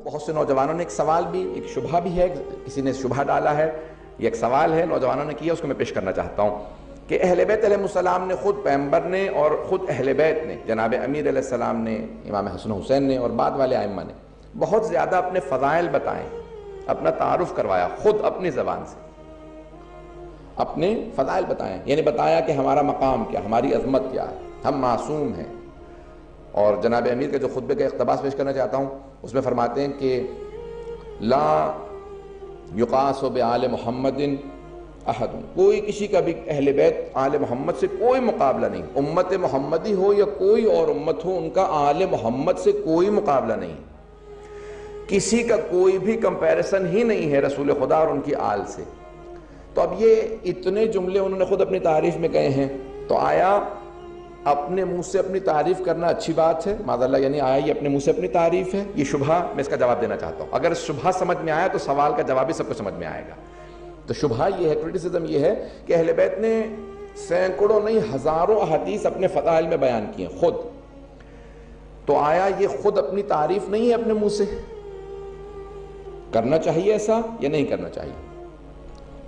بہت سے نوجوانوں نے ایک سوال بھی، ایک شبہ بھی ہے، کسی نے شبہ ڈالا ہے، یہ ایک سوال ہے نوجوانوں نے کیا، اس کو میں پیش کرنا چاہتا ہوں کہ اہل بیت علیہ السلام نے خود پیغمبر نے اور خود اہل بیت نے، جناب امیر علیہ السلام نے، امام حسن حسین نے اور بعد والے ائمہ نے بہت زیادہ اپنے فضائل بتائیں، اپنا تعارف کروایا خود اپنی زبان سے، اپنے فضائل بتائیں، یعنی بتایا کہ ہمارا مقام کیا، ہماری عظمت کیا ہے، ہم معصوم ہیں۔ اور جناب امیر کے جو خطبے کا اقتباس پیش کرنا چاہتا ہوں، اس میں فرماتے ہیں کہ لا یقاس بآل محمد احد، کوئی کسی کا بھی اہل بیت آل محمد سے کوئی مقابلہ نہیں، امت محمدی ہو یا کوئی اور امت ہو، ان کا آل محمد سے کوئی مقابلہ نہیں، کسی کا کوئی بھی کمپیریسن ہی نہیں ہے رسول خدا اور ان کی آل سے۔ تو اب یہ اتنے جملے انہوں نے خود اپنی تعریف میں کہے ہیں، تو آیا اپنے منہ سے اپنی تعریف کرنا اچھی بات ہے؟ معاذ اللہ، یعنی آیا یہ اپنے منہ سے اپنی تعریف ہے؟ یہ شبہ میں اس کا جواب دینا چاہتا ہوں۔ اگر شبہ سمجھ میں آیا تو سوال کا جواب بھی سب کو سمجھ میں آئے گا۔ تو شبہ یہ ہے، کرٹیسزم یہ ہے کہ اہل بیت نے سینکڑوں نہیں ہزاروں احادیث اپنے فضائل میں بیان کیے خود، تو آیا یہ خود اپنی تعریف نہیں ہے اپنے منہ سے؟ کرنا چاہیے ایسا یا نہیں کرنا چاہیے؟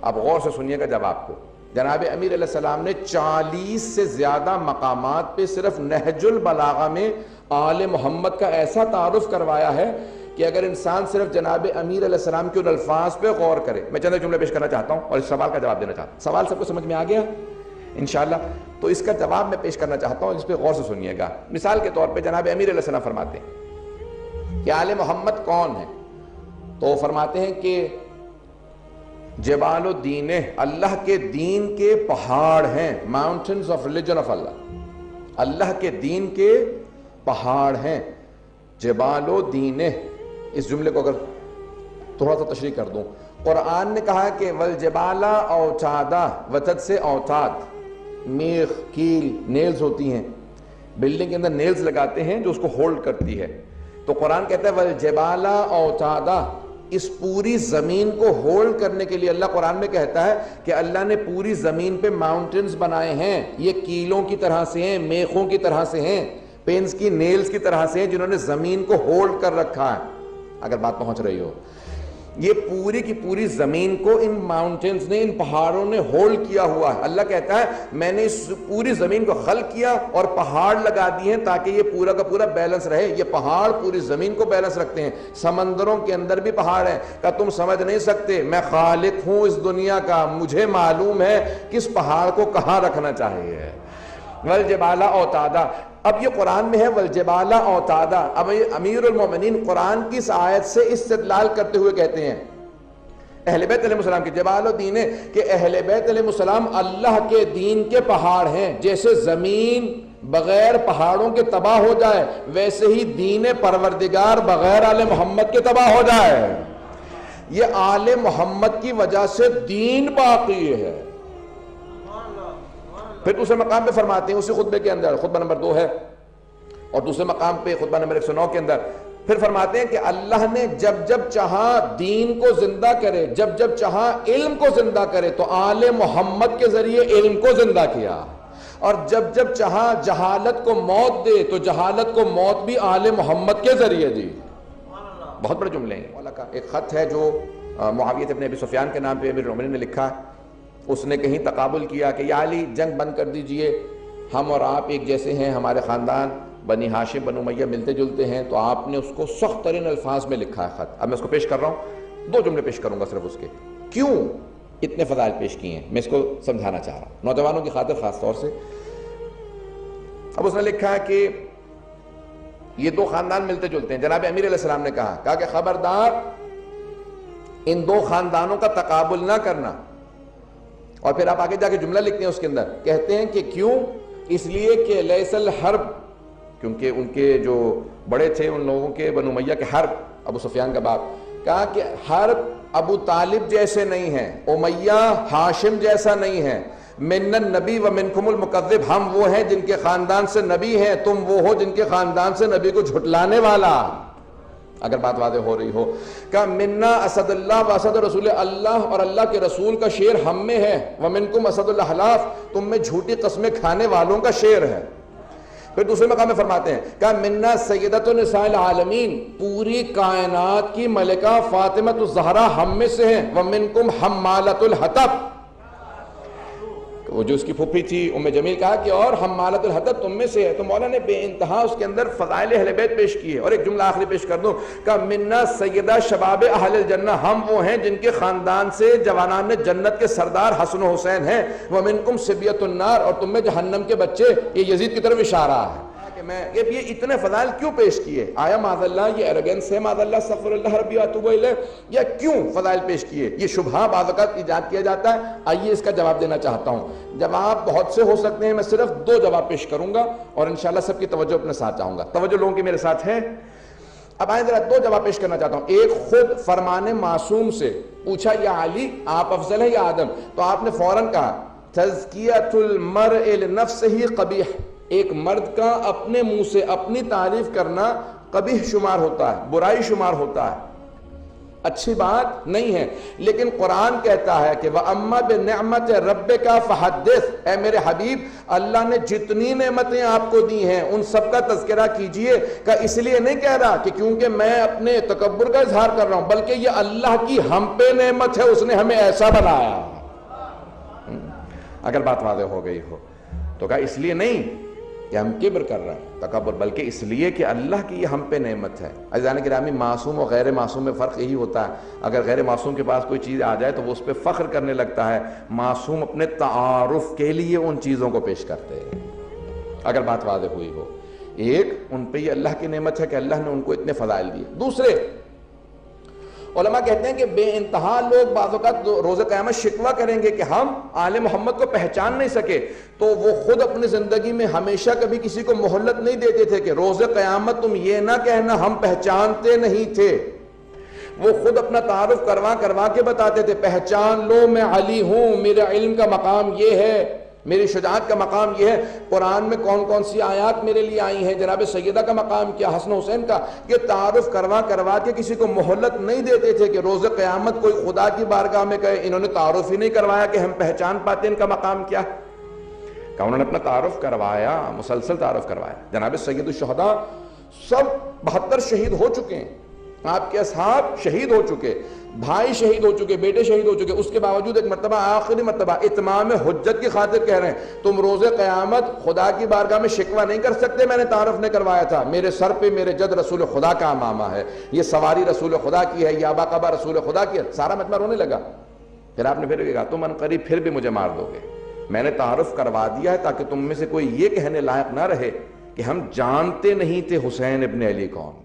اب غور سے سنیے گا جواب کو۔ جناب امیر علیہ السلام نے 40 سے زیادہ مقامات پہ صرف نہج البلاغہ میں آل محمد کا ایسا تعارف کروایا ہے کہ اگر انسان صرف جناب امیر علیہ السلام کے ان الفاظ پہ غور کرے، میں چند جملے پیش کرنا چاہتا ہوں اور اس سوال کا جواب دینا چاہتا ہوں۔ سوال سب کو سمجھ میں آ گیا انشاءاللہ؟ تو اس کا جواب میں پیش کرنا چاہتا ہوں، اس پہ غور سے سنیے گا۔ مثال کے طور پہ جناب امیر علیہ السلام فرماتے ہیں کہ آل محمد کون ہے، تو فرماتے ہیں کہ جبال الدین، اللہ کے دین کے پہاڑ ہیں، ماؤنٹنز آف ریلیجن آف اللہ، اللہ کے دین کے پہاڑ ہیں، جبال الدین۔ اس جملے کو اگر تھوڑا سا تشریح کر دوں، قرآن نے کہا کہ والجبال اوتادا، وتد سے اوتاد، میخ، کیل، نیلز ہوتی ہیں، بلڈنگ کے اندر نیلز لگاتے ہیں جو اس کو ہولڈ کرتی ہے، تو قرآن کہتا ہے والجبال اوتادا، اس پوری زمین کو ہولڈ کرنے کے لیے اللہ قرآن میں کہتا ہے کہ اللہ نے پوری زمین پہ ماؤنٹنز بنائے ہیں، یہ کیلوں کی طرح سے ہیں، میخوں کی طرح سے ہیں، پینس کی نیلز کی طرح سے ہیں، جنہوں نے زمین کو ہولڈ کر رکھا ہے۔ اگر بات پہنچ رہی ہو، یہ پوری کی پوری زمین کو ان ماؤنٹنز نے، ان پہاڑوں نے ہولڈ کیا ہوا ہے۔ اللہ کہتا ہے میں نے اس پوری زمین کو خلق کیا اور پہاڑ لگا دیے ہیں تاکہ یہ پورا کا پورا بیلنس رہے۔ یہ پہاڑ پوری زمین کو بیلنس رکھتے ہیں، سمندروں کے اندر بھی پہاڑ ہیں۔ کہ تم سمجھ نہیں سکتے، میں خالق ہوں اس دنیا کا، مجھے معلوم ہے کس پہاڑ کو کہاں رکھنا چاہیے۔ والجبال اوتادا، اب یہ قرآن میں ہے والجبال اوتادا۔ اب امیر المومنین قرآن کی اس آیت سے استدلال کرتے ہوئے کہتے ہیں اہل بیت علیہ السلام کے جبال الدین، کہ اہل بیت علیہ السلام اللہ کے دین کے پہاڑ ہیں۔ جیسے زمین بغیر پہاڑوں کے تباہ ہو جائے، ویسے ہی دین پروردگار بغیر آل محمد کے تباہ ہو جائے۔ یہ آل محمد کی وجہ سے دین باقی ہے۔ پھر دوسرے مقام پہ فرماتے ہیں اسی خطبے کے اندر، خطبہ نمبر 2 ہے، اور دوسرے مقام پہ خطبہ نمبر 109 کے اندر پھر فرماتے ہیں کہ اللہ نے جب جب چاہا دین کو زندہ کرے، جب جب چاہا علم کو زندہ کرے، تو آل محمد کے ذریعے علم کو زندہ کیا، اور جب جب چاہا جہالت کو موت دے تو جہالت کو موت بھی آل محمد کے ذریعے دی۔ بہت بڑے جملے ہیں۔ ایک خط ہے جو معاویہ ابن ابی سفیان کے نام پہ امیر المومنین نے لکھا ہے، اس نے کہیں تقابل کیا کہ یا علی جنگ بند کر دیجئے، ہم اور آپ ایک جیسے ہیں، ہمارے خاندان بنی ہاشم بنو امیہ ملتے جلتے ہیں، تو آپ نے اس کو سخت ترین الفاظ میں لکھا ہے خط۔ اب میں اس کو پیش کر رہا ہوں، 2 جملے پیش کروں گا صرف اس کے، کیوں اتنے فضائل پیش کیے ہیں، میں اس کو سمجھانا چاہ رہا ہوں نوجوانوں کی خاطر خاص طور سے۔ اب اس نے لکھا ہے کہ یہ 2 خاندان ملتے جلتے ہیں۔ جناب امیر علیہ السلام نے کہا کہ خبردار ان 2 خاندانوں کا تقابل نہ کرنا، اور پھر آپ آگے جا کے جملہ لکھتے ہیں اس کے اندر، کہتے ہیں کہ کیوں؟ اس لیے کہ لیس الحرب، کیونکہ ان کے جو بڑے تھے ان لوگوں کے بنو امیہ کے حرب، ابو سفیان کا باپ، کہا کہ حرب ابو طالب جیسے نہیں ہیں، امیہ ہاشم جیسا نہیں ہے، من النبی و منکم المکذب، ہم وہ ہیں جن کے خاندان سے نبی ہیں، تم وہ ہو جن کے خاندان سے نبی کو جھٹلانے والا۔ اگر بات واضح ہو رہی ہو، کہ منا اسد اللہ و اسد رسول اللہ، اور اللہ کے رسول کا شیر ہم میں ہے، ومنکم اسد الاحلاف، تم میں جھوٹی قسمیں کھانے والوں کا شیر ہے۔ پھر دوسرے مقام میں فرماتے ہیں کہ منا سیدۃ النساء العالمین، پوری کائنات کی ملکہ فاطمۃ الزہرا ہم میں سے ہیں، ومنکم حمالۃ الحطب، وہ جو اس کی پھوپھی تھی ام جمیل، کہا کہ اور حمالۃ الحطب تم میں سے ہے. تو مولا نے بے انتہا اس کے اندر فضائل اہل بیت پیش کیے. اور ایک جملہ آخری پیش کر دوں کہ منا سیدہ شباب اہل الجنہ، ہم وہ ہیں جن کے خاندان سے جوانان جنت کے سردار حسن و حسین ہیں. ومنکم صبیۃ النار، اور تم میں جہنم کے بچے. یہ یزید کی طرف اشارہ ہے کہ میں یہ اتنے فضائل کیوں پیش کیے. آیا معاذ اللہ یہ ایروگنس ہے، معاذ اللہ استغفر اللہ ربی واتوب الیہ، یا کیوں فضائل پیش کیے؟ یہ شبہہ بعض اوقات ایجاد کیا جاتا ہے. آئیے اس کا جواب دینا چاہتا ہوں. جواب بہت سے ہو سکتے ہیں، میں صرف 2 جواب پیش کروں گا اور انشاءاللہ سب کی توجہ اپنے ساتھ چاہوں گا. توجہ لوگوں کی میرے ساتھ ہے؟ اب آئیں ذرا 2 جواب پیش کرنا چاہتا ہوں. ایک خود فرمان معصوم سے پوچھا یا علی آپ افضل ہیں یا آدم، تو آپ نے فوراً کہا تزکیۃ المرء لنفسہ قبیح، ایک مرد کا اپنے منہ سے اپنی تعریف کرنا قبیح شمار ہوتا ہے، برائی شمار ہوتا ہے، اچھی بات نہیں ہے. لیکن قرآن کہتا ہے کہ وَأَمَّا بِنِعْمَةِ رَبِّكَ فَحَدِّثْ، اے میرے حبیب اللہ نے جتنی نعمتیں آپ کو دی ہیں ان سب کا تذکرہ کیجئے. کہ اس لیے نہیں کہہ رہا کہ کیونکہ میں اپنے تکبر کا اظہار کر رہا ہوں، بلکہ یہ اللہ کی ہم پہ نعمت ہے، اس نے ہمیں ایسا بنایا. اگر بات واضح ہو گئی ہو تو کہا اس لیے نہیں کہ ہم کبر کر رہے ہیں، تکبر، بلکہ اس لیے کہ اللہ کی یہ ہم پہ نعمت ہے. عزیزان گرامی، معصوم و غیر معصوم میں فرق یہی ہوتا ہے. اگر غیر معصوم کے پاس کوئی چیز آ جائے تو وہ اس پہ فخر کرنے لگتا ہے، معصوم اپنے تعارف کے لیے ان چیزوں کو پیش کرتے ہیں. اگر بات واضح ہوئی ہو، ایک ان پہ یہ اللہ کی نعمت ہے کہ اللہ نے ان کو اتنے فضائل دیے. دوسرے علماء کہتے ہیں کہ بے انتہا لوگ بعض اوقات روز قیامت شکوہ کریں گے کہ ہم آل محمد کو پہچان نہیں سکے. تو وہ خود اپنی زندگی میں ہمیشہ کبھی کسی کو مہلت نہیں دیتے تھے کہ روز قیامت تم یہ نہ کہنا ہم پہچانتے نہیں تھے. وہ خود اپنا تعارف کروا کے بتاتے تھے، پہچان لو میں علی ہوں، میرے علم کا مقام یہ ہے، میری شجاعت کا مقام یہ ہے. قرآن میں کون کون سی آیات میرے لیے آئی ہیں، جناب سیدہ کا مقام کیا، حسن حسین کا. یہ تعارف کروا کے کسی کو مہلت نہیں دیتے تھے کہ روز قیامت کوئی خدا کی بارگاہ میں کہے انہوں نے تعارف ہی نہیں کروایا کہ ہم پہچان پاتے ان کا مقام کیا. کہ انہوں نے اپنا تعارف کروایا، مسلسل تعارف کروایا. جناب سید الشہداء سب 72 شہید ہو چکے ہیں، آپ کے اصحاب شہید ہو چکے، بھائی شہید ہو چکے، بیٹے شہید ہو چکے. اس کے باوجود ایک مرتبہ، آخری مرتبہ اتمام حجت کی خاطر کہہ رہے ہیں تم روز قیامت خدا کی بارگاہ میں شکوہ نہیں کر سکتے میں نے تعارف نہیں کروایا تھا. میرے سر پہ میرے جد رسول خدا کا امامہ ہے، یہ سواری رسول خدا کی ہے، یہ آبا قبا رسول خدا کی ہے. سارا مجمع رونے لگا. پھر آپ نے پھر کہا تم عنقریب پھر بھی مجھے مار دو گے. میں نے تعارف کروا دیا ہے تاکہ تم میں سے کوئی یہ کہنے لائق نہ رہے کہ ہم جانتے نہیں تھے حسین ابن علی کون.